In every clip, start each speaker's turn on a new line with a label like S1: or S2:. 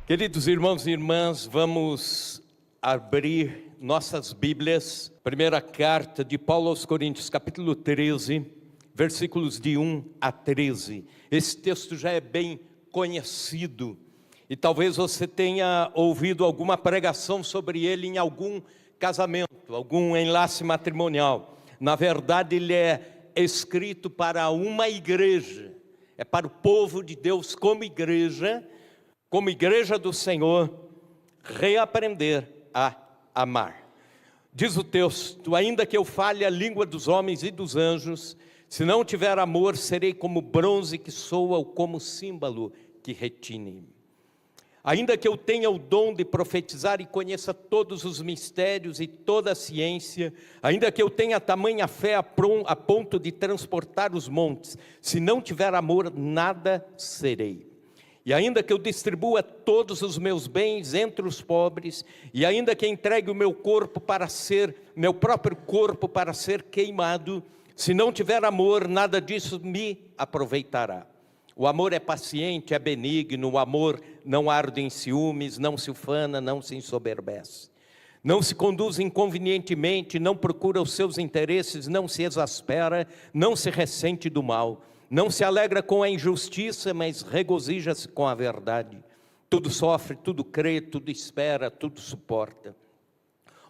S1: Queridos irmãos e irmãs, vamos abrir nossas Bíblias. Primeira carta de Paulo aos Coríntios, capítulo 13, versículos de 1 a 13. Esse texto já é bem conhecido e talvez você tenha ouvido alguma pregação sobre ele em algum casamento, algum enlace matrimonial. Na verdade, ele é escrito para uma igreja, é para o povo de Deus como igreja do Senhor, reaprender a amar. Diz o texto: ainda que eu fale a língua dos homens e dos anjos, se não tiver amor, serei como bronze que soa ou como símbolo que retine. Ainda que eu tenha o dom de profetizar e conheça todos os mistérios e toda a ciência, ainda que eu tenha tamanha fé a ponto de transportar os montes, se não tiver amor, nada serei. E ainda que eu distribua todos os meus bens entre os pobres, e ainda que entregue o meu próprio corpo para ser queimado, se não tiver amor, nada disso me aproveitará. O amor é paciente, é benigno, o amor não arde em ciúmes, não se ufana, não se ensoberbece. Não se conduz inconvenientemente, não procura os seus interesses, não se exaspera, não se ressente do mal. Não se alegra com a injustiça, mas regozija-se com a verdade. Tudo sofre, tudo crê, tudo espera, tudo suporta.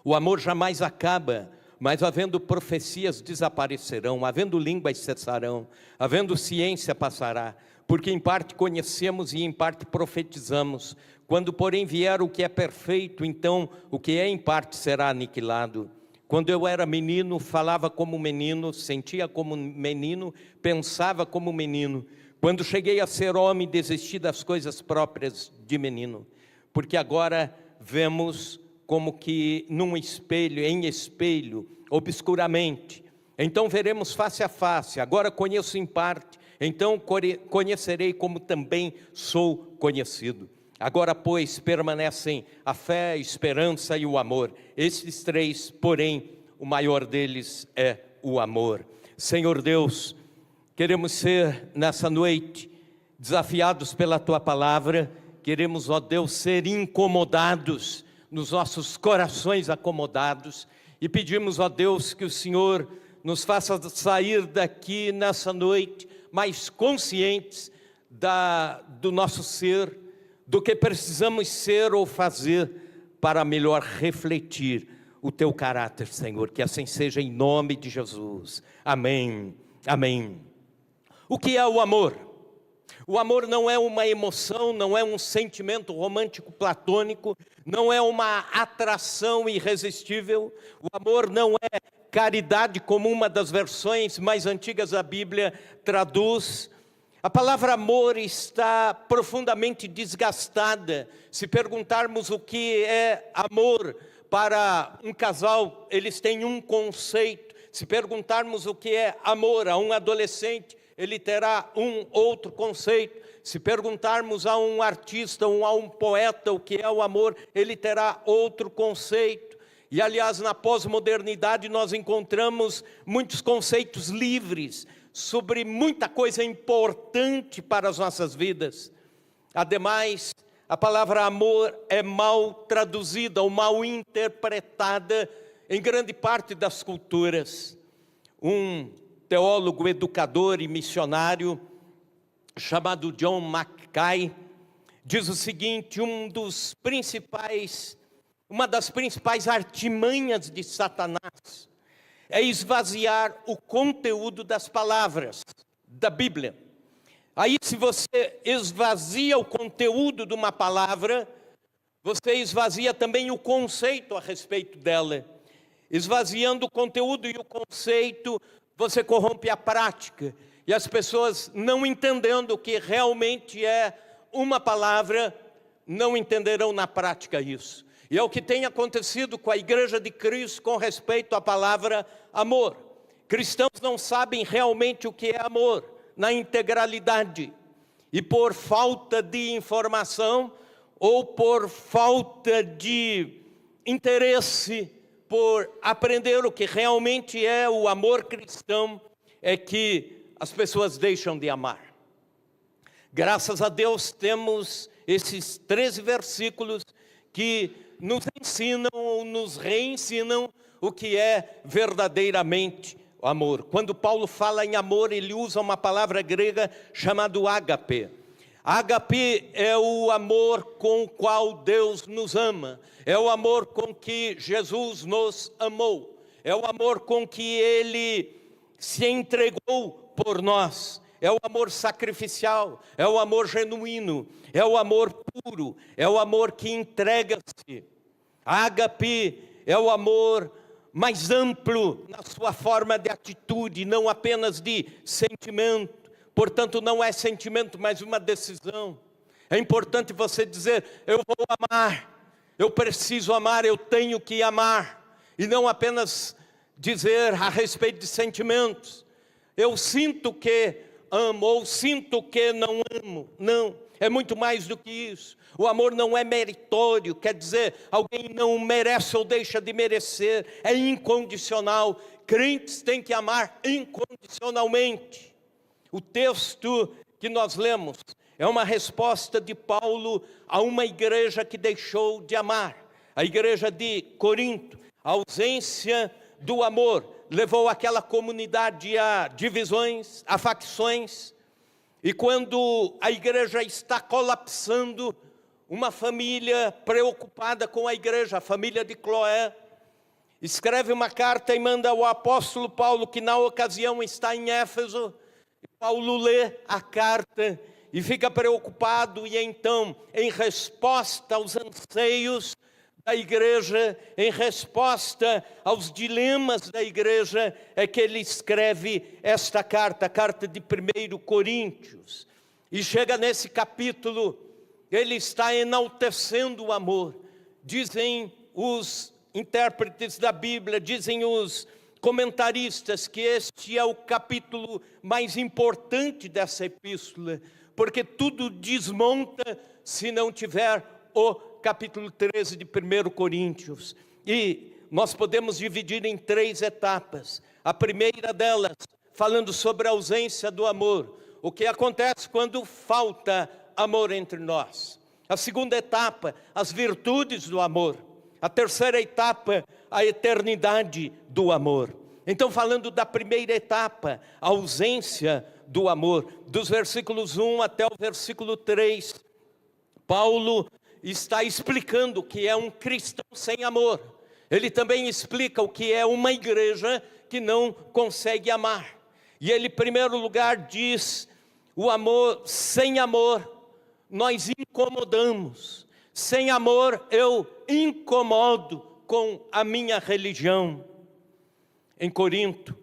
S1: O amor jamais acaba, mas havendo profecias desaparecerão, havendo línguas cessarão, havendo ciência passará, porque em parte conhecemos e em parte profetizamos. Quando porém vier o que é perfeito, então o que é em parte será aniquilado. Quando eu era menino, falava como menino, sentia como menino, pensava como menino. Quando cheguei a ser homem, desisti das coisas próprias de menino. Porque agora vemos como que num espelho, em espelho, obscuramente. Então veremos face a face. Agora conheço em parte, então conhecerei como também sou conhecido. Agora, pois, permanecem a fé, a esperança e o amor. Estes três, porém, o maior deles é o amor. Senhor Deus, queremos ser nessa noite desafiados pela Tua Palavra. Queremos, ó Deus, ser incomodados, nos nossos corações acomodados. E pedimos, ó Deus, que o Senhor nos faça sair daqui nessa noite mais conscientes do nosso ser, do que precisamos ser ou fazer para melhor refletir o Teu caráter, Senhor. Que assim seja em nome de Jesus. Amém. Amém. O que é o amor? O amor não é uma emoção, não é um sentimento romântico platônico, não é uma atração irresistível. O amor não é caridade, como uma das versões mais antigas da Bíblia traduz. A palavra amor está profundamente desgastada. Se perguntarmos o que é amor para um casal, eles têm um conceito. Se perguntarmos o que é amor a um adolescente, ele terá um outro conceito. Se perguntarmos a um artista ou a um poeta o que é o amor, ele terá outro conceito. E aliás, na pós-modernidade nós encontramos muitos conceitos livres sobre muita coisa importante para as nossas vidas. Ademais, a palavra amor é mal traduzida ou mal interpretada em grande parte das culturas. Um teólogo, educador e missionário chamado John Mackay diz o seguinte: uma das principais artimanhas de Satanás é esvaziar o conteúdo das palavras da Bíblia. Aí, se você esvazia o conteúdo de uma palavra, você esvazia também o conceito a respeito dela. Esvaziando o conteúdo e o conceito, você corrompe a prática. E as pessoas, não entendendo o que realmente é uma palavra, não entenderão na prática isso. E é o que tem acontecido com a Igreja de Cristo com respeito à palavra amor. Cristãos não sabem realmente o que é amor na integralidade. E por falta de informação ou por falta de interesse por aprender o que realmente é o amor cristão, é que as pessoas deixam de amar. Graças a Deus temos esses 13 versículos que nos ensinam ou nos reensinam o que é verdadeiramente o amor. Quando Paulo fala em amor, ele usa uma palavra grega chamada ágape. Ágape é o amor com o qual Deus nos ama, é o amor com que Jesus nos amou, é o amor com que Ele se entregou por nós, é o amor sacrificial, é o amor genuíno, é o amor puro, é o amor que entrega-se. Ágape é o amor mais amplo na sua forma de atitude, não apenas de sentimento. Portanto, não é sentimento, mas uma decisão. É importante você dizer: eu vou amar, eu preciso amar, eu tenho que amar. E não apenas dizer a respeito de sentimentos. Eu sinto que amo, ou sinto que não amo. Não, é muito mais do que isso. O amor não é meritório, quer dizer, alguém não merece ou deixa de merecer. É incondicional. Crentes têm que amar incondicionalmente. O texto que nós lemos é uma resposta de Paulo a uma igreja que deixou de amar. A igreja de Corinto. A ausência do amor levou aquela comunidade a divisões, a facções. E quando a igreja está colapsando, uma família preocupada com a igreja, a família de Cloé, escreve uma carta e manda ao apóstolo Paulo, que na ocasião está em Éfeso. Paulo lê a carta e fica preocupado, e então, em resposta aos anseios da igreja, em resposta aos dilemas da igreja, é que ele escreve esta carta, a carta de 1 Coríntios. E chega nesse capítulo, ele está enaltecendo o amor. Dizem os intérpretes da Bíblia, dizem os comentaristas, que este é o capítulo mais importante dessa epístola, porque tudo desmonta se não tiver o capítulo 13 de 1 Coríntios. E nós podemos dividir em 3 etapas. A primeira delas, falando sobre a ausência do amor, o que acontece quando falta amor entre nós. A segunda etapa, as virtudes do amor. A terceira etapa, a eternidade do amor. Então, falando da primeira etapa, a ausência do amor, dos versículos 1 até o versículo 3, Paulo está explicando o que é um cristão sem amor. Ele também explica o que é uma igreja que não consegue amar. E ele, em primeiro lugar, diz: o amor, sem amor, nós incomodamos. Sem amor, eu incomodo com a minha religião. Em Corinto,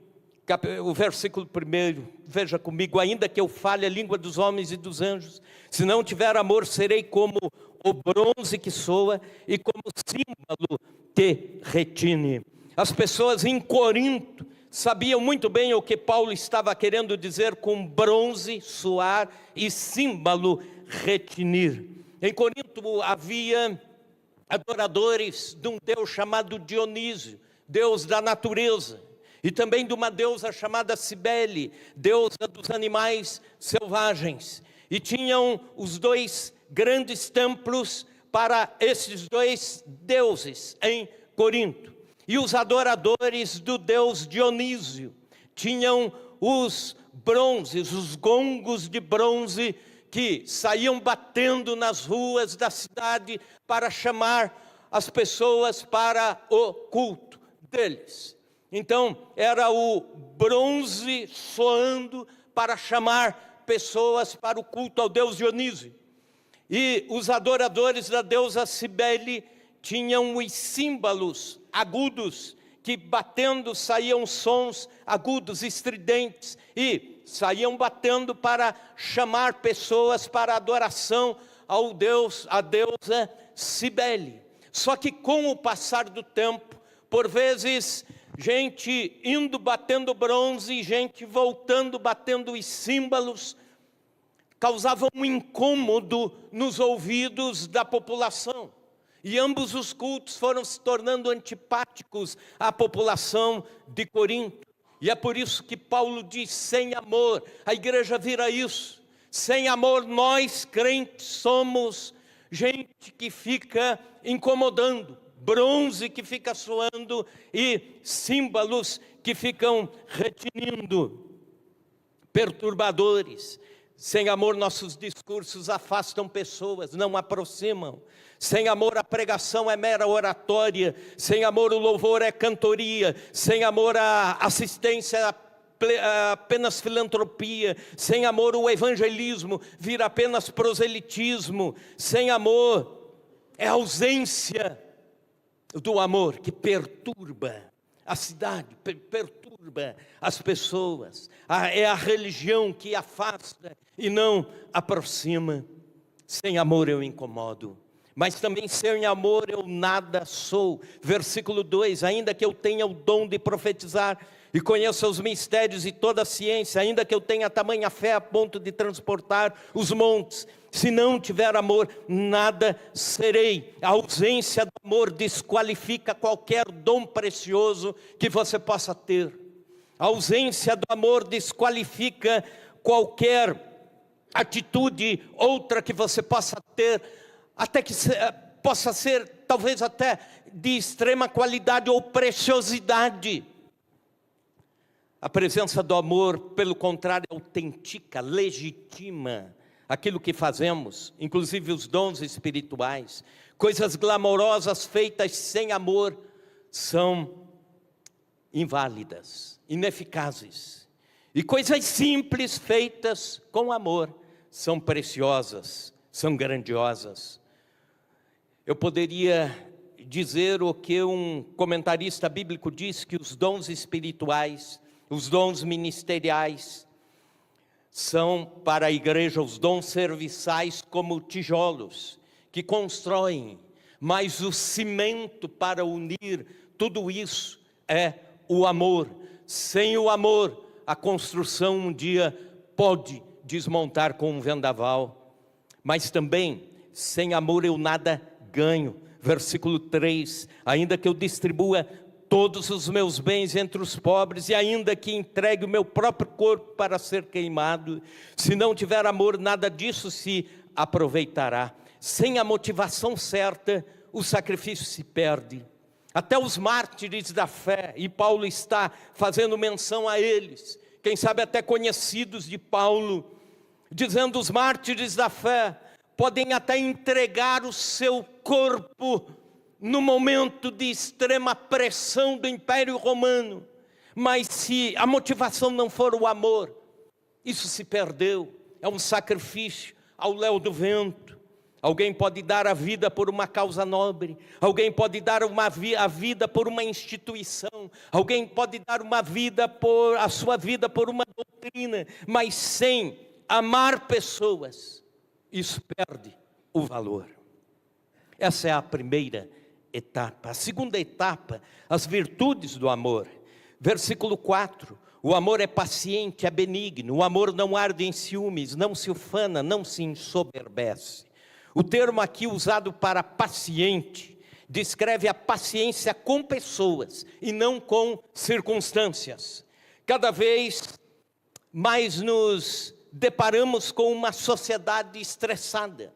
S1: o versículo 1, veja comigo: ainda que eu fale a língua dos homens e dos anjos, se não tiver amor, serei como o bronze que soa e como símbolo que retine. As pessoas em Corinto sabiam muito bem o que Paulo estava querendo dizer com bronze, soar, e símbolo, retinir. Em Corinto havia adoradores de um deus chamado Dionísio, deus da natureza, e também de uma deusa chamada Cibele, deusa dos animais selvagens. E tinham os 2 grandes templos para esses 2 deuses em Corinto. E os adoradores do deus Dionísio tinham os bronzes, os gongos de bronze, que saíam batendo nas ruas da cidade para chamar as pessoas para o culto deles. Então, era o bronze soando para chamar pessoas para o culto ao deus Dionísio. E os adoradores da deusa Cibele tinham os símbolos agudos, que batendo saíam sons agudos, estridentes, e saíam batendo para chamar pessoas para adoração ao deus, a deusa Cibele. Só que com o passar do tempo, por vezes, gente indo batendo bronze, gente voltando batendo os símbolos, causava um incômodo nos ouvidos da população. E ambos os cultos foram se tornando antipáticos à população de Corinto. E é por isso que Paulo diz: sem amor, a igreja vira isso. Sem amor, nós crentes somos gente que fica incomodando, bronze que fica suando e símbolos que ficam retinindo, perturbadores. Sem amor, nossos discursos afastam pessoas, não aproximam. Sem amor, a pregação é mera oratória. Sem amor, o louvor é cantoria. Sem amor, a assistência é apenas filantropia. Sem amor, o evangelismo vira apenas proselitismo. Sem amor, é a ausência do amor que perturba a cidade, perturba as pessoas. É a religião que afasta e não aproxima. Sem amor eu incomodo, mas também sem amor eu nada sou. Versículo 2, ainda que eu tenha o dom de profetizar e conheça os mistérios e toda a ciência, ainda que eu tenha tamanha fé a ponto de transportar os montes, se não tiver amor, nada serei. A ausência do amor desqualifica qualquer dom precioso que você possa ter. A ausência do amor desqualifica qualquer atitude outra que você possa ter, até que possa ser talvez até de extrema qualidade ou preciosidade. A presença do amor, pelo contrário, autentica, legitima aquilo que fazemos, inclusive os dons espirituais. Coisas glamourosas feitas sem amor são inválidas, ineficazes. E coisas simples feitas com amor são preciosas, são grandiosas. Eu poderia dizer o que um comentarista bíblico diz, que os dons espirituais, os dons ministeriais, são para a igreja os dons serviçais como tijolos que constroem, mas o cimento para unir tudo isso é o amor. Sem o amor, a construção um dia pode desmontar com um vendaval, mas também sem amor eu nada ganho. Versículo 3, ainda que eu distribua todos os meus bens entre os pobres, e ainda que entregue o meu próprio corpo para ser queimado, se não tiver amor, nada disso se aproveitará. Sem a motivação certa, o sacrifício se perde. Até os mártires da fé, e Paulo está fazendo menção a eles, quem sabe até conhecidos de Paulo, dizendo: os mártires da fé podem até entregar o seu corpo no momento de extrema pressão do Império Romano, mas se a motivação não for o amor, isso se perdeu, é um sacrifício ao léu do vento. Alguém pode dar a vida por uma causa nobre, alguém pode dar a vida por uma instituição, alguém pode dar a sua vida por uma doutrina, mas sem amar pessoas, isso perde o valor. Essa é a primeira etapa. A segunda etapa, as virtudes do amor. Versículo 4, o amor é paciente, é benigno, o amor não arde em ciúmes, não se ufana, não se ensoberbece. O termo aqui usado para paciente descreve a paciência com pessoas e não com circunstâncias. Cada vez mais nos deparamos com uma sociedade estressada.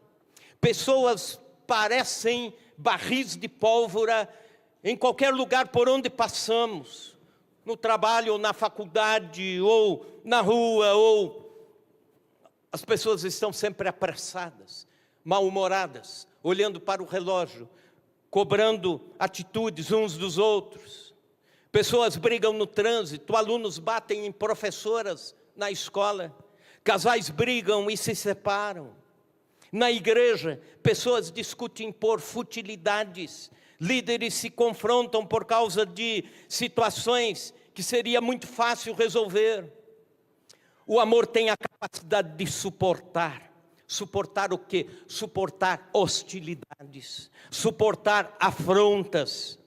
S1: Pessoas parecem barris de pólvora em qualquer lugar por onde passamos, no trabalho, ou na faculdade, ou na rua, ou as pessoas estão sempre apressadas, mal-humoradas, olhando para o relógio, cobrando atitudes uns dos outros. Pessoas brigam no trânsito, alunos batem em professoras na escola, casais brigam e se separam. Na igreja, pessoas discutem por futilidades, líderes se confrontam por causa de situações que seria muito fácil resolver. O amor tem a capacidade de suportar. Suportar o quê? Suportar hostilidades, suportar afrontas.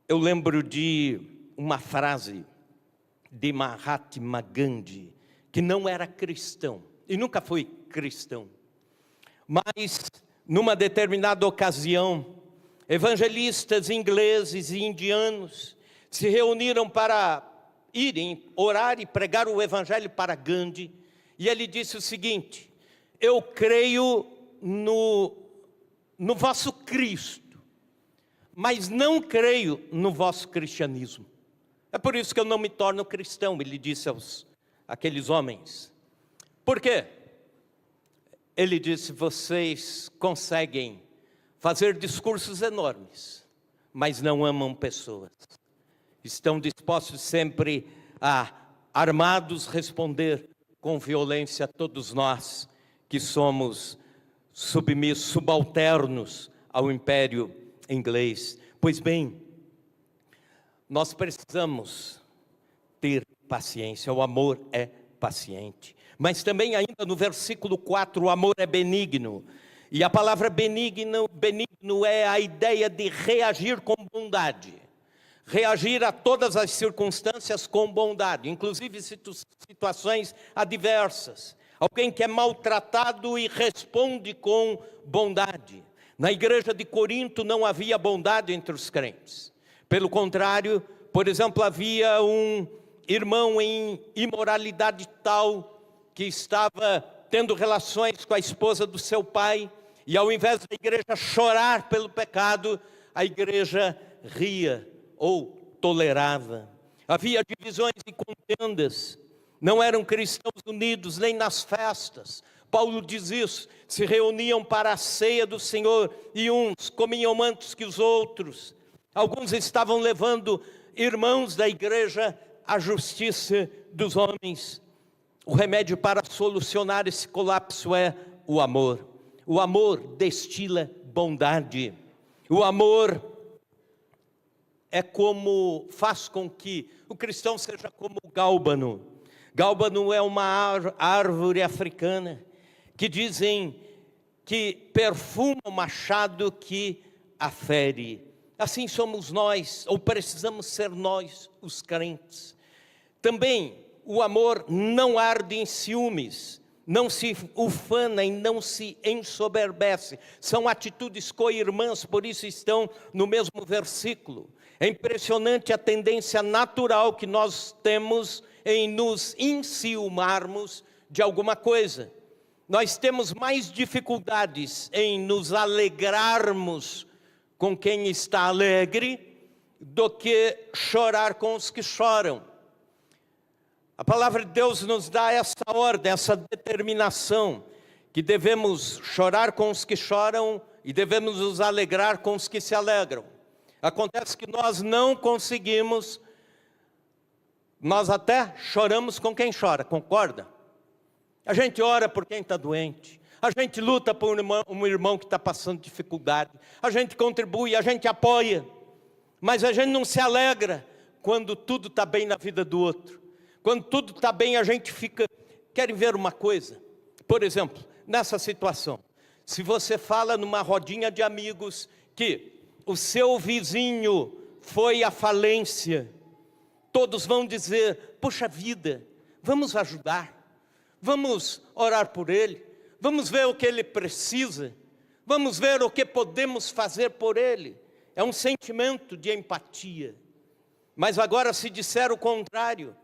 S1: Eu lembro de uma frase de Mahatma Gandhi, que não era cristão, e nunca foi cristão, mas numa determinada ocasião, evangelistas ingleses e indianos se reuniram para irem orar e pregar o evangelho para Gandhi, E ele disse o seguinte: eu creio no vosso Cristo, mas não creio no vosso cristianismo. É por isso que eu não me torno cristão, ele disse àqueles homens. Por quê? Ele disse: vocês conseguem fazer discursos enormes, mas não amam pessoas. Estão dispostos sempre a, armados, responder com violência a todos nós que somos submissos, subalternos ao Império Inglês. Pois bem, nós precisamos ter paciência, o amor é paciente. Mas também ainda no versículo 4, o amor é benigno. E a palavra benigno é a ideia de reagir com bondade. Reagir a todas as circunstâncias com bondade, inclusive situações adversas. Alguém que é maltratado e responde com bondade. Na igreja de Corinto não havia bondade entre os crentes. Pelo contrário, por exemplo, havia um irmão em imoralidade tal que estava tendo relações com a esposa do seu pai, e ao invés da igreja chorar pelo pecado, a igreja ria ou tolerava. Havia divisões e contendas, não eram cristãos unidos nem nas festas. Paulo diz isso: se reuniam para a ceia do Senhor e uns comiam antes que os outros. Alguns estavam levando irmãos da igreja à justiça dos homens. O remédio para solucionar esse colapso é o amor. O amor destila bondade. O amor faz com que o cristão seja como o gálbano. Gálbano é uma árvore africana que dizem que perfuma o machado que a fere. Assim somos nós, ou precisamos ser nós, os crentes. Também o amor não arde em ciúmes, não se ufana e não se ensoberbece. São atitudes co-irmãs, por isso estão no mesmo versículo. É impressionante a tendência natural que nós temos em nos enciumarmos de alguma coisa. Nós temos mais dificuldades em nos alegrarmos com quem está alegre do que chorar com os que choram. A palavra de Deus nos dá essa ordem, essa determinação, que devemos chorar com os que choram e devemos nos alegrar com os que se alegram. Acontece que nós não conseguimos, nós até choramos com quem chora, concorda? A gente ora por quem está doente, a gente luta por um irmão que está passando dificuldade, a gente contribui, a gente apoia, mas a gente não se alegra quando tudo está bem na vida do outro. Quando tudo está bem, a gente fica... Querem ver uma coisa? Por exemplo, nessa situação, se você fala numa rodinha de amigos que o seu vizinho foi à falência, todos vão dizer: puxa vida, vamos ajudar, vamos orar por ele, vamos ver o que ele precisa, vamos ver o que podemos fazer por ele. É um sentimento de empatia. Mas agora, se disser o contrário,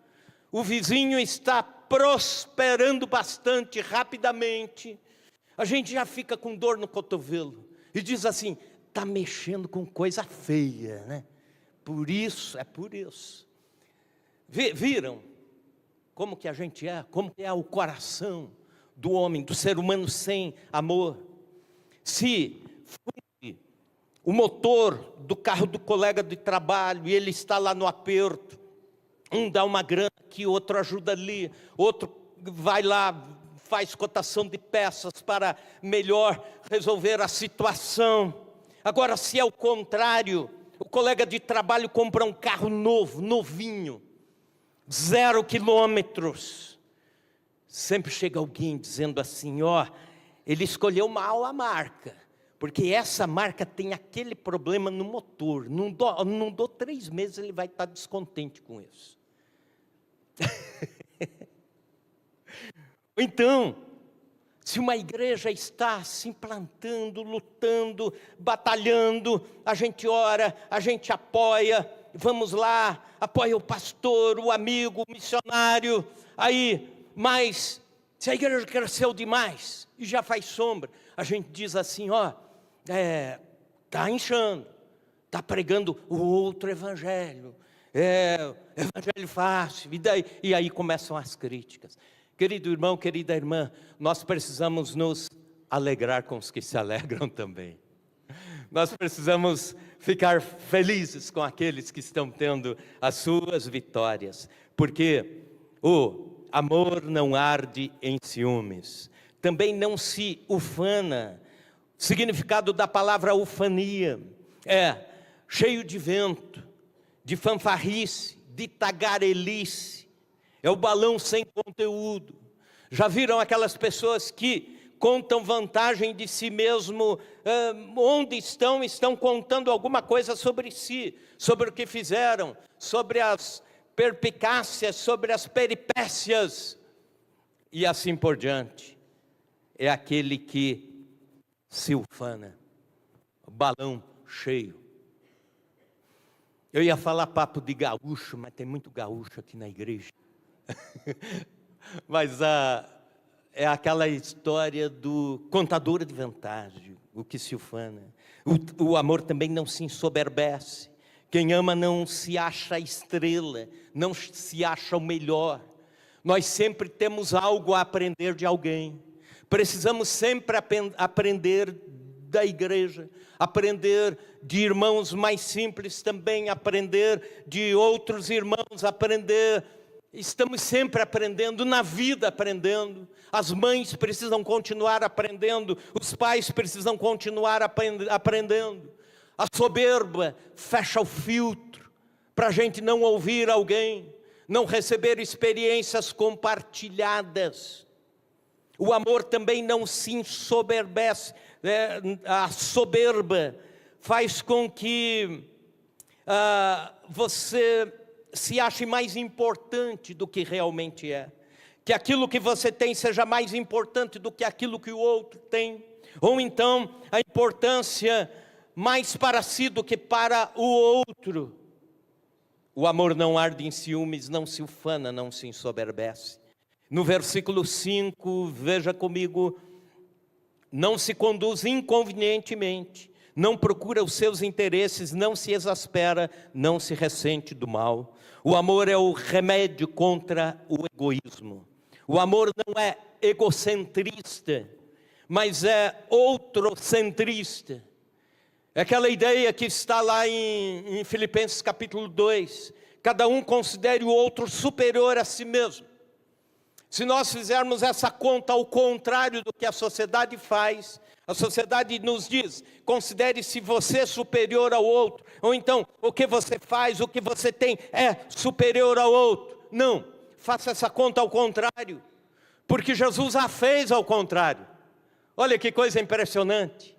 S1: o vizinho está prosperando bastante rapidamente, a gente já fica com dor no cotovelo e diz assim: está mexendo com coisa feia, né? Por isso, é por isso. Viram como que a gente é? Como que é o coração do homem, do ser humano sem amor? Se funde o motor do carro do colega de trabalho e ele está lá no aperto, um dá uma grana aqui, outro ajuda ali, outro vai lá, faz cotação de peças para melhor resolver a situação. Agora, se é o contrário, o colega de trabalho compra um carro novo, novinho, 0 quilômetros. Sempre chega alguém dizendo assim: ó, ele escolheu mal a marca, porque essa marca tem aquele problema no motor, não dou 3 meses, ele vai estar descontente com isso. Então, se uma igreja está se implantando, lutando, batalhando, a gente ora, a gente apoia, vamos lá, apoia o pastor, o amigo, o missionário, aí, mas Se a igreja cresceu demais e já faz sombra, a gente diz assim, está inchando, está pregando o outro evangelho, evangelho fácil, e aí começam as críticas. Querido irmão, querida irmã, nós precisamos nos alegrar com os que se alegram também. Nós precisamos ficar felizes com aqueles que estão tendo as suas vitórias, porque o amor não arde em ciúmes, também não se ufana. O significado da palavra ufania é cheio de vento, de fanfarrice, de tagarelice, é o balão sem conteúdo. Já viram aquelas pessoas que contam vantagem de si mesmo, onde estão contando alguma coisa sobre si, sobre o que fizeram, sobre as perpicácias, sobre as peripécias, e assim por diante. É aquele que se ufana, o balão cheio. Eu ia falar papo de gaúcho, mas tem muito gaúcho aqui na igreja. Mas é aquela história do contador de vantagem, o que se ufana. O amor também não se ensoberbece. Quem ama não se acha estrela, não se acha o melhor. Nós sempre temos algo a aprender de alguém. Precisamos sempre aprender da igreja, aprender de irmãos mais simples também, aprender de outros irmãos, estamos sempre aprendendo, na vida aprendendo. As mães precisam continuar aprendendo, os pais precisam continuar aprendendo. A soberba fecha o filtro para a gente não ouvir alguém, não receber experiências compartilhadas. O amor também não se ensoberbece, a soberba faz com que você se ache mais importante do que realmente é, que aquilo que você tem seja mais importante do que aquilo que o outro tem, ou então a importância mais para si do que para o outro. O amor não arde em ciúmes, não se ufana, não se ensoberbece. No versículo 5, veja comigo, não se conduz inconvenientemente, não procura os seus interesses, não se exaspera, não se ressente do mal. O amor é o remédio contra o egoísmo. O amor não é egocentrista, mas é outrocentrista. É aquela ideia que está lá em Filipenses capítulo 2. Cada um considere o outro superior a si mesmo. Se nós fizermos essa conta ao contrário do que a sociedade faz, a sociedade nos diz, considere-se você superior ao outro, ou então, o que você faz, o que você tem é superior ao outro. Não, faça essa conta ao contrário, porque Jesus a fez ao contrário. Olha que coisa impressionante.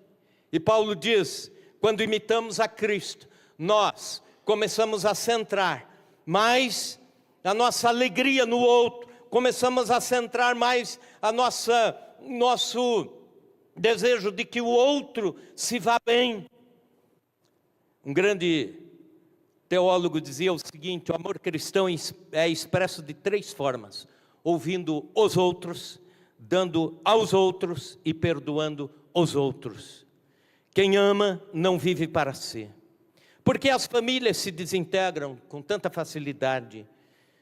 S1: E Paulo diz, quando imitamos a Cristo, nós começamos a centrar mais a nossa alegria no outro, começamos a centrar mais nosso desejo de que o outro se vá bem. Um grande teólogo dizia o seguinte, o amor cristão é expresso de 3 formas: ouvindo os outros, dando aos outros e perdoando os outros. Quem ama não vive para si. Porque as famílias se desintegram com tanta facilidade?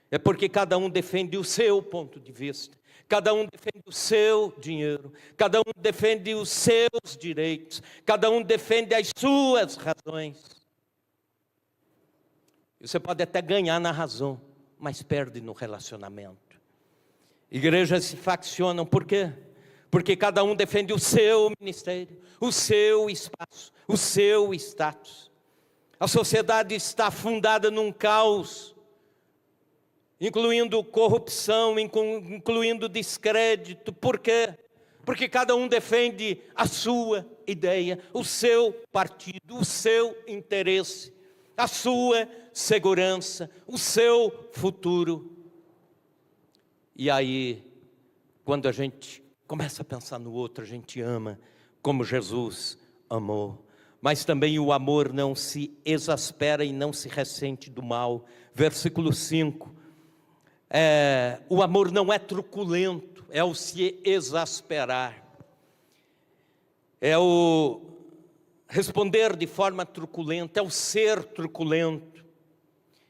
S1: É porque cada um defende o seu ponto de vista, cada um defende o seu dinheiro, cada um defende os seus direitos, cada um defende as suas razões. Você pode até ganhar na razão, mas perde no relacionamento. Igrejas se faccionam, por quê? Porque cada um defende o seu ministério, o seu espaço, o seu status. A sociedade está fundada num caos, incluindo corrupção, incluindo descrédito. Por quê? Porque cada um defende a sua ideia, o seu partido, o seu interesse, a sua segurança, o seu futuro. E aí, quando a gente começa a pensar no outro, a gente ama como Jesus amou. Mas também o amor não se exaspera e não se ressente do mal. Versículo 5. O amor não é truculento, é o se exasperar, é o responder de forma truculenta, é o ser truculento.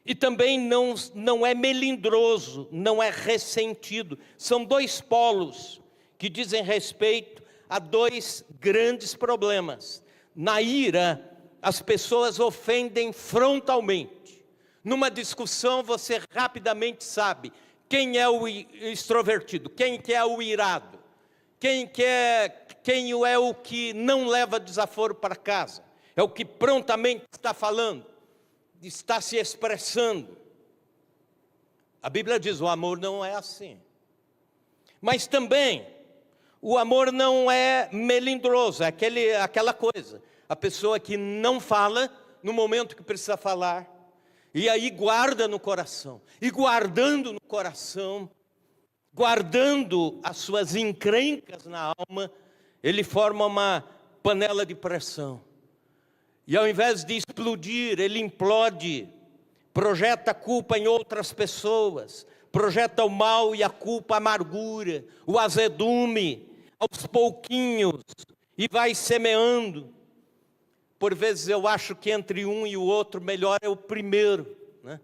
S1: E também não é melindroso, não é ressentido. São dois polos que dizem respeito a dois grandes problemas. Na ira, as pessoas ofendem frontalmente. Numa discussão, você rapidamente sabe quem é o extrovertido, quem que é o irado, quem é o que não leva desaforo para casa, é o que prontamente está falando, está se expressando. A Bíblia diz, o amor não é assim. Mas também, o amor não é melindroso, é aquela coisa, a pessoa que não fala no momento que precisa falar, e aí guarda no coração, e guardando no coração, guardando as suas encrencas na alma, ele forma uma panela de pressão. E ao invés de explodir, ele implode, projeta a culpa em outras pessoas, projeta o mal e a culpa, a amargura, o azedume, aos pouquinhos, e vai semeando. Por vezes eu acho que entre um e o outro, melhor é o primeiro, né?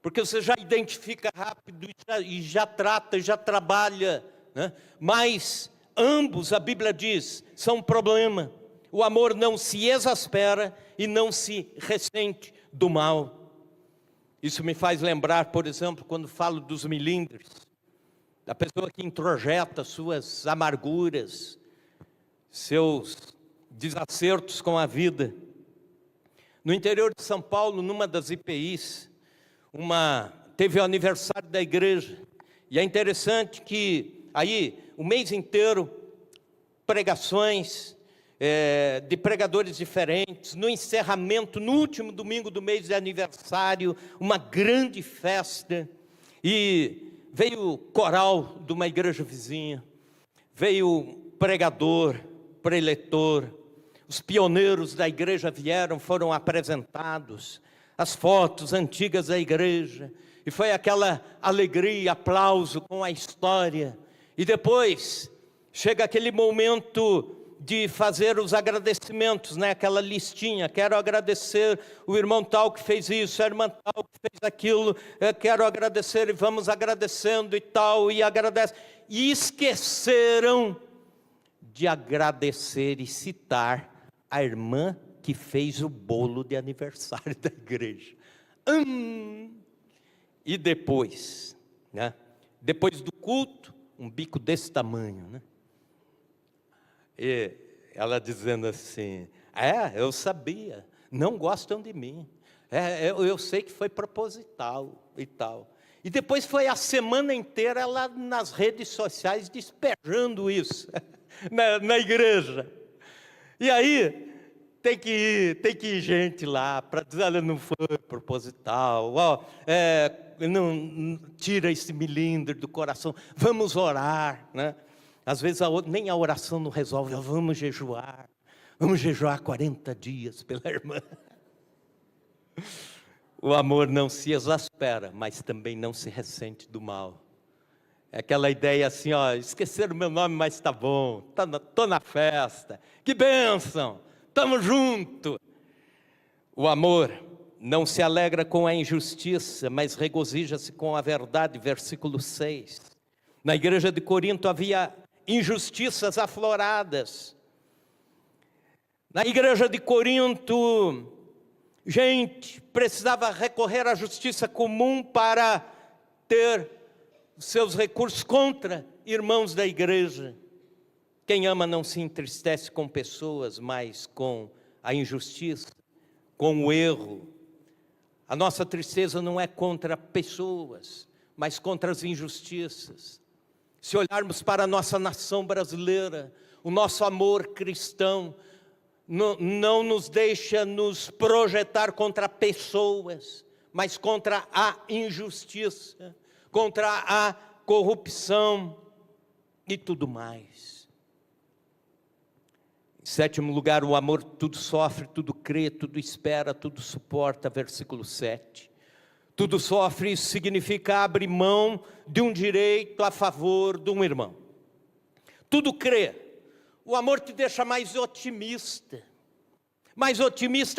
S1: Porque você já identifica rápido e já trata, já trabalha, né? Mas ambos, a Bíblia diz, são um problema. O amor não se exaspera e não se ressente do mal. Isso me faz lembrar, por exemplo, quando falo dos milindres, da pessoa que introjeta suas amarguras, seus desacertos com a vida. No interior de São Paulo, numa das IPIs, teve o aniversário da igreja, e é interessante que aí, o mês inteiro, pregações de pregadores diferentes, no encerramento, no último domingo do mês de aniversário, uma grande festa, e veio o coral de uma igreja vizinha, veio pregador, preletor, os pioneiros da igreja vieram, foram apresentados, as fotos antigas da igreja, e foi aquela alegria, aplauso com a história, e depois chega aquele momento de fazer os agradecimentos, né? Aquela listinha, quero agradecer o irmão tal que fez isso, a irmã tal que fez aquilo, quero agradecer, e vamos agradecendo e tal, e agradece, e esqueceram de agradecer e citar a irmã que fez o bolo de aniversário da igreja. E depois, né? Depois do culto, um bico desse tamanho, né? E ela dizendo assim, eu sabia, não gostam de mim, eu sei que foi proposital e tal. E depois foi a semana inteira ela nas redes sociais despejando isso, na igreja. E aí, tem que ir gente lá para dizer, olha, não foi proposital, não tira esse milindre do coração, vamos orar, né? Às vezes nem a oração não resolve, vamos jejuar 40 dias pela irmã. O amor não se exaspera, mas também não se ressente do mal. É aquela ideia assim, esqueceram o meu nome, mas está bom, estou na festa, que bênção, estamos juntos. O amor não se alegra com a injustiça, mas regozija-se com a verdade, versículo 6. Na igreja de Corinto havia injustiças afloradas. Na igreja de Corinto, gente precisava recorrer à justiça comum para ter seus recursos contra irmãos da igreja. Quem ama não se entristece com pessoas, mas com a injustiça, com o erro. A nossa tristeza não é contra pessoas, mas contra as injustiças. Se olharmos para a nossa nação brasileira, o nosso amor cristão não nos deixa nos projetar contra pessoas, mas contra a injustiça, contra a corrupção e tudo mais. Em sétimo lugar, o amor tudo sofre, tudo crê, tudo espera, tudo suporta, versículo 7. Tudo sofre, isso significa abrir mão de um direito a favor de um irmão. tudo crê. O amor te deixa mais otimista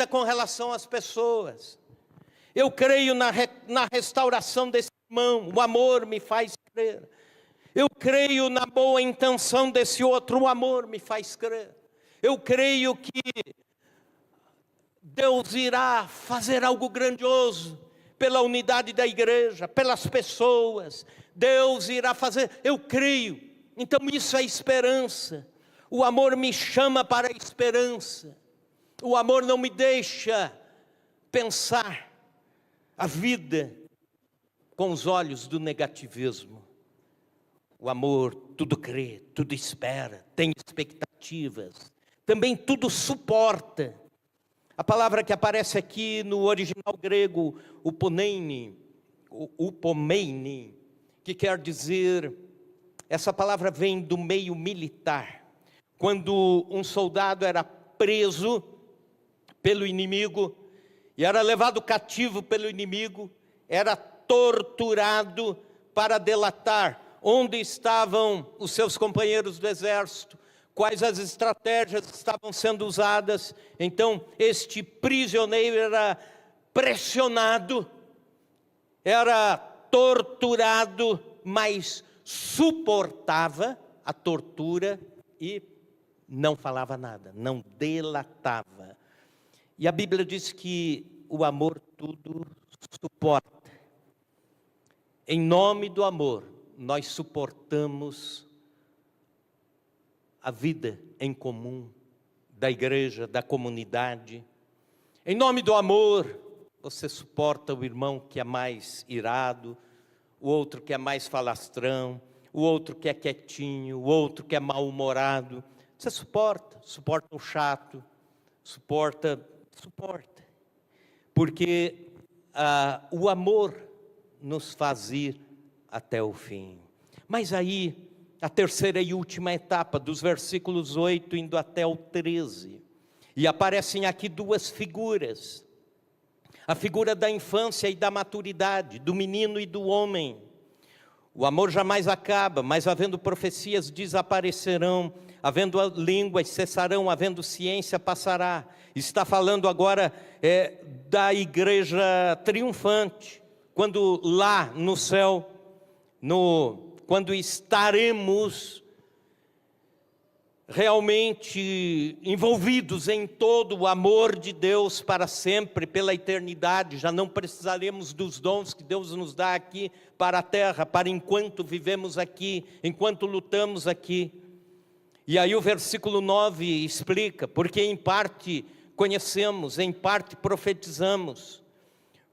S1: com relação às pessoas. Eu creio na restauração desse irmão, o amor me faz crer. Eu creio na boa intenção desse outro, o amor me faz crer. Eu creio que Deus irá fazer algo grandioso pela unidade da igreja, pelas pessoas. Deus irá fazer, eu creio. Então isso é esperança. O amor me chama para a esperança. O amor não me deixa pensar a vida com os olhos do negativismo. O amor tudo crê, tudo espera, tem expectativas, também tudo suporta. A palavra que aparece aqui no original grego, upomeine, que quer dizer, essa palavra vem do meio militar. Quando um soldado era preso pelo inimigo, e era levado cativo pelo inimigo, era torturado para delatar onde estavam os seus companheiros do exército, quais as estratégias estavam sendo usadas. Então este prisioneiro era pressionado, era torturado, mas suportava a tortura e não falava nada, não delatava. E a Bíblia diz que o amor tudo suporta. Em nome do amor, nós suportamos a vida em comum da igreja, da comunidade. Em nome do amor, você suporta o irmão que é mais irado, o outro que é mais falastrão, o outro que é quietinho, o outro que é mal-humorado. Você suporta o chato, suporta. Porque o amor nos faz ir até o fim. Mas aí, a terceira e última etapa, dos versículos 8 indo até o 13. E aparecem aqui duas figuras. A figura da infância e da maturidade, do menino e do homem. O amor jamais acaba, mas havendo profecias desaparecerão, havendo línguas cessarão, havendo ciência passará. Está falando agora da igreja triunfante, quando lá no céu, quando estaremos realmente envolvidos em todo o amor de Deus para sempre, pela eternidade, já não precisaremos dos dons que Deus nos dá aqui para a terra, para enquanto vivemos aqui, enquanto lutamos aqui. E aí o versículo 9 explica, porque em parte conhecemos, em parte profetizamos.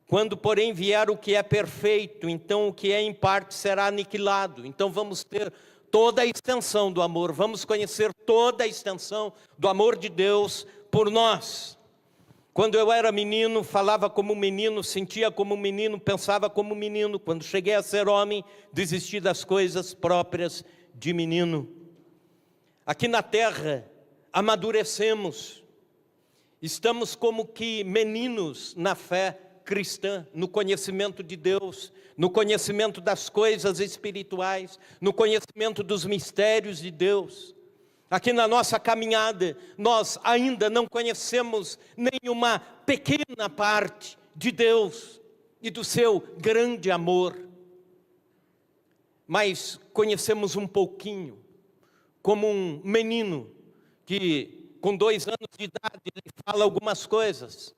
S1: Quando, porém, vier o que é perfeito, então o que é em parte será aniquilado. Então vamos ter toda a extensão do amor, vamos conhecer toda a extensão do amor de Deus por nós. Quando eu era menino, falava como menino, sentia como menino, pensava como menino. Quando cheguei a ser homem, desisti das coisas próprias de menino. Aqui na terra, amadurecemos, estamos como que meninos na fé cristã, no conhecimento de Deus, no conhecimento das coisas espirituais, no conhecimento dos mistérios de Deus. Aqui na nossa caminhada, nós ainda não conhecemos nenhuma pequena parte de Deus e do seu grande amor, mas conhecemos um pouquinho, como um menino que com 2 anos de idade ele fala algumas coisas.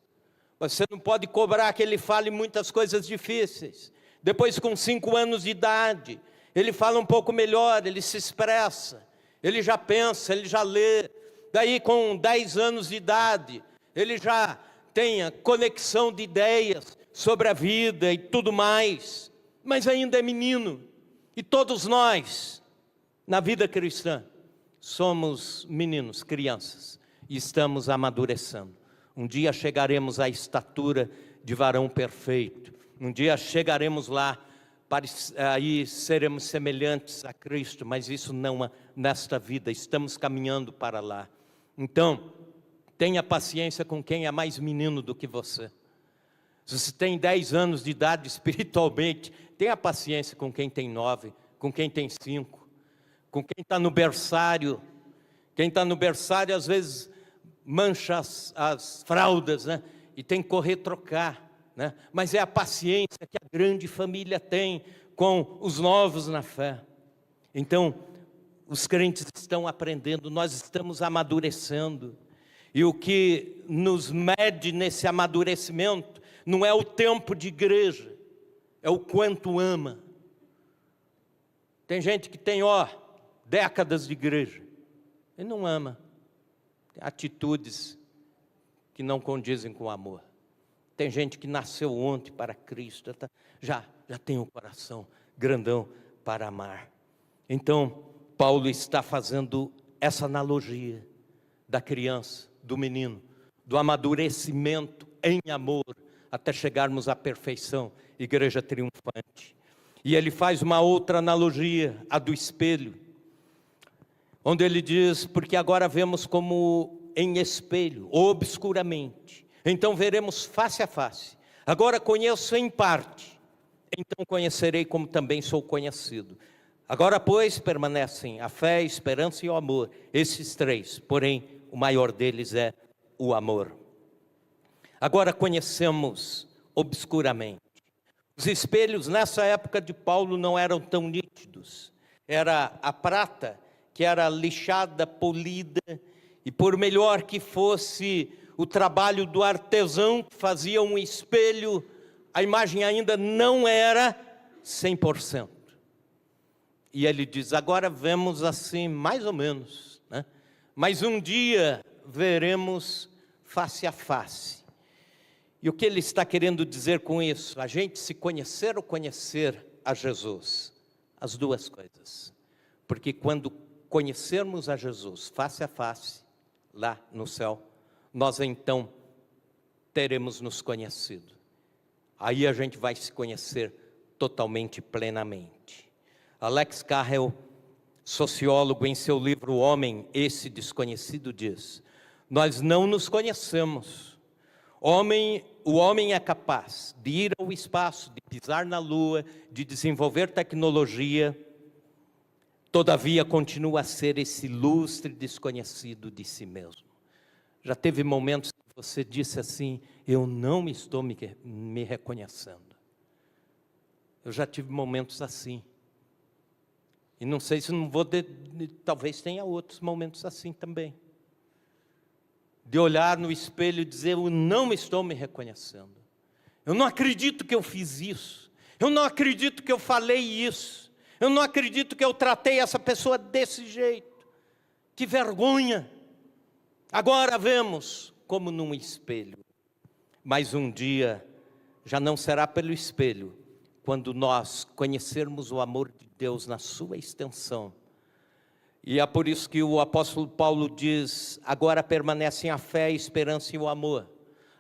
S1: Você não pode cobrar que ele fale muitas coisas difíceis. Depois, com 5 anos de idade, ele fala um pouco melhor, ele se expressa, ele já pensa, ele já lê. Daí, com 10 anos de idade, ele já tem a conexão de ideias sobre a vida e tudo mais. Mas ainda é menino. E todos nós, na vida cristã, somos meninos, crianças, e estamos amadurecendo. Um dia chegaremos à estatura de varão perfeito. Um dia chegaremos lá, aí seremos semelhantes a Cristo, mas isso não nesta vida, estamos caminhando para lá. Então, tenha paciência com quem é mais menino do que você. Se você tem 10 anos de idade espiritualmente, tenha paciência com quem tem 9, com quem tem 5. com quem está no berçário. Quem está no berçário às vezes mancha as fraldas, né? E tem que correr trocar, né? Mas é a paciência que a grande família tem com os novos na fé. Então, os crentes estão aprendendo, nós estamos amadurecendo. E o que nos mede nesse amadurecimento não é o tempo de igreja, é o quanto ama. Tem gente que tem, décadas de igreja e não ama. Tem atitudes que não condizem com o amor. Tem gente que nasceu ontem para Cristo, já tem o coração grandão para amar. Então, Paulo está fazendo essa analogia da criança, do menino, do amadurecimento em amor, até chegarmos à perfeição, igreja triunfante. E ele faz uma outra analogia, a do espelho, onde ele diz, porque agora vemos como em espelho, obscuramente, então veremos face a face. Agora conheço em parte, então conhecerei como também sou conhecido. Agora, pois, permanecem a fé, a esperança e o amor, esses três, porém, o maior deles é o amor. Agora conhecemos obscuramente. Os espelhos nessa época de Paulo não eram tão nítidos. Era a prata que era lixada, polida, e por melhor que fosse o trabalho do artesão que fazia um espelho, a imagem ainda não era 100%. E ele diz, agora vemos assim, mais ou menos, né? Mas um dia veremos face a face. E o que ele está querendo dizer com isso? A gente se conhecer ou conhecer a Jesus? As duas coisas. Porque quando conhecermos a Jesus face a face, lá no céu, nós então teremos nos conhecido. Aí a gente vai se conhecer totalmente, plenamente. Alex Carrel, sociólogo, em seu livro O Homem, Esse Desconhecido, diz: nós não nos conhecemos. O homem é capaz de ir ao espaço, de pisar na lua, de desenvolver tecnologia, todavia continua a ser esse ilustre desconhecido de si mesmo. Já teve momentos que você disse assim, eu não estou me reconhecendo. Eu já tive momentos assim. E não sei se não vou, talvez tenha outros momentos assim também. De olhar no espelho e dizer, eu não estou me reconhecendo. Eu não acredito que eu fiz isso. Eu não acredito que eu falei isso. Eu não acredito que eu tratei essa pessoa desse jeito. Que vergonha. Agora vemos como num espelho. Mas um dia já não será pelo espelho, quando nós conhecermos o amor de Deus na sua extensão. E é por isso que o apóstolo Paulo diz, agora permanecem a fé, a esperança e o amor.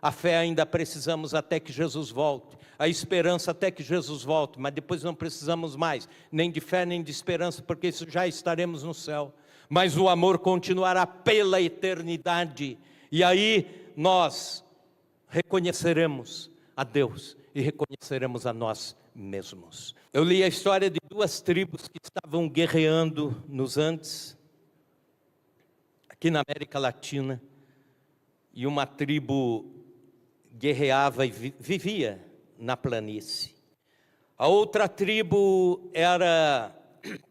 S1: A fé ainda precisamos até que Jesus volte, a esperança até que Jesus volte, mas depois não precisamos mais, nem de fé nem de esperança, porque isso já estaremos no céu. Mas o amor continuará pela eternidade, e aí nós reconheceremos a Deus e reconheceremos a nós mesmos. Eu li a história de duas tribos que estavam guerreando nos Andes, aqui na América Latina, e uma tribo guerreava e vivia na planície. A outra tribo era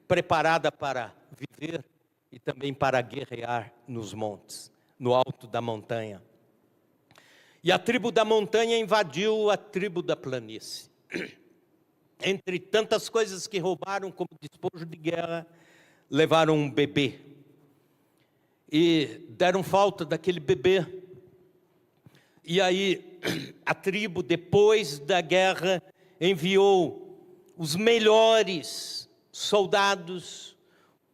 S1: preparada para viver e também para guerrear nos montes, no alto da montanha. E a tribo da montanha invadiu a tribo da planície. Entre tantas coisas que roubaram como despojo de guerra, levaram um bebê. E deram falta daquele bebê. E aí a tribo, depois da guerra, enviou os melhores soldados,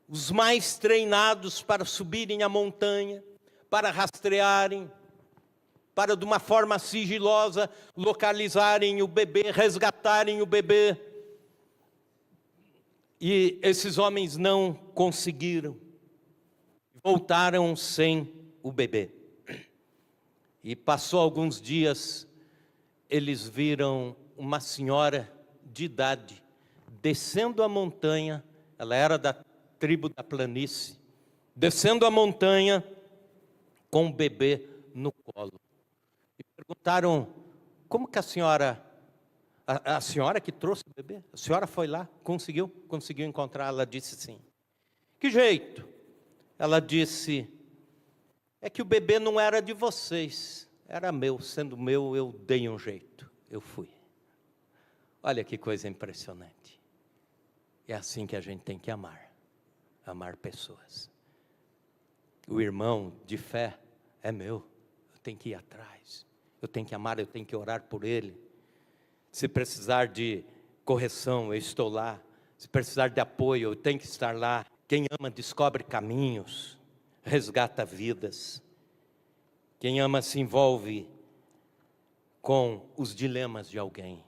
S1: os mais treinados para subirem a montanha, para rastrearem, para de uma forma sigilosa localizarem o bebê, resgatarem o bebê. E esses homens não conseguiram, voltaram sem o bebê. E passou alguns dias, eles viram uma senhora de idade descendo a montanha, ela era da tribo da planície, descendo a montanha com um bebê no colo. E perguntaram, como que a senhora que trouxe o bebê? A senhora foi lá, conseguiu encontrar? Ela disse sim. Que jeito? Ela disse, é que o bebê não era de vocês, era meu, sendo meu eu dei um jeito, eu fui. Olha que coisa impressionante. É assim que a gente tem que amar pessoas. O irmão de fé é meu, eu tenho que ir atrás, eu tenho que amar, eu tenho que orar por ele. Se precisar de correção, eu estou lá. Se precisar de apoio, eu tenho que estar lá. Quem ama descobre caminhos, resgata vidas. Quem ama se envolve com os dilemas de alguém.